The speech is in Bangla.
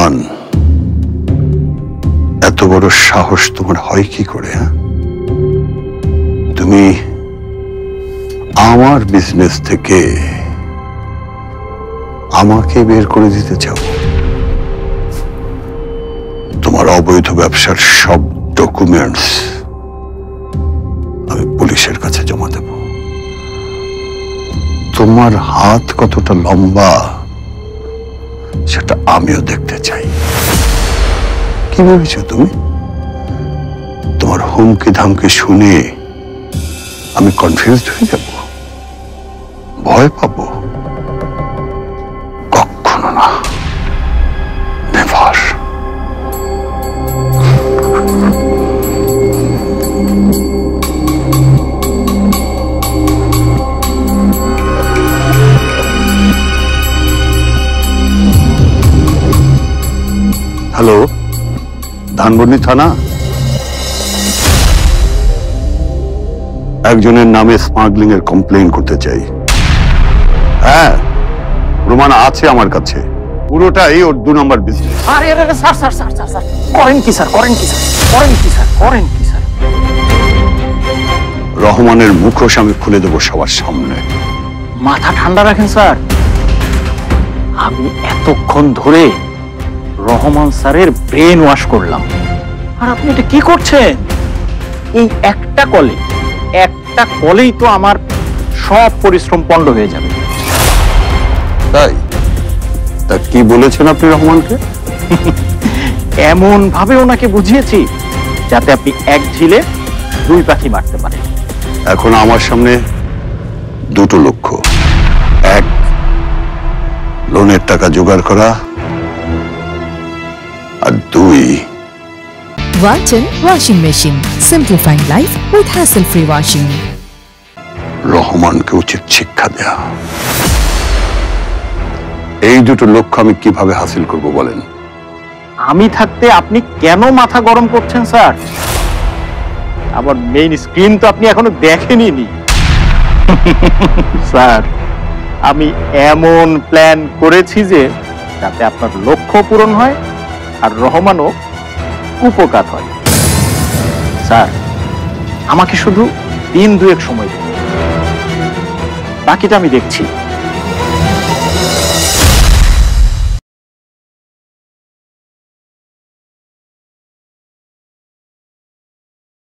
রহমান, এত বড় সাহস তোমার হয় কি করে? তুমি আমার বিজনেস থেকে আমাকে বের করে দিতে চাও? তোমার অবৈধ ব্যবসার সব ডকুমেন্টস আমি পুলিশের কাছে জমা দেব। তোমার হাত কতটা লম্বা সেটা আমিও দেখতে চাই। কি ভেবেছো তুমি? তোমার হুমকি ধামকি শুনে আমি কনফিউজড হয়ে যাব, ভয় পাবো? কখনো না, নেভার। হ্যালো, ধানবন্ডি থানা। একজনের নামে স্মাগলিং এর কমপ্লেইন করতে চাই। হ্যাঁ, প্রমাণ আছে আমার কাছে, পুরোটাই ওর 2 নম্বর বিজনেস। আরে আরে sir sir sir sir sir করেন কি স্যার? করেন কি স্যার? করেন কি স্যার? করেন কি স্যার? রহমানের মুখোশ আমি খুলে দেবো সবার সামনে। মাথা ঠান্ডা রাখেন স্যার। আমি এতক্ষণ ধরে রহমান স্যারের ব্রেন ওয়াশ করলাম, আর আপনি এটা কি করছেন? এই একটা কলেই তো আমার সব পরিশ্রম পণ্ড হয়ে যাবে। তাই? তা কি বলেছেন আপনি রহমানকে? এমন ভাবে ওনাকে বুঝিয়েছি যাতে আপনি এক ঢিলে 2 পাখি মারতে পারেন। এখন আমার সামনে 2টো লক্ষ্য। 1, লোনের টাকা জোগাড় করা, আর 2, Walton Washing Machine. Simplifying life with hassle-free washing. রহমানকে উচিত শিক্ষা দেয়া। এই 2টো লক্ষ্য আমি কিভাবে হাসিল করব বলেন? আমি থাকতে আপনি কেন মাথা গরম করছেন স্যার? আবার মেইন স্ক্রিন তো আপনি এখনো দেখেনইনি। স্যার, আমি এমন প্ল্যান করেছি যে যাতে আপনার লক্ষ্য পূরণ হয় আর রহমানও উপকার হয়। স্যার, আমাকে শুধু 1-2 সময় দিন, বাকিটা আমি দেখছি।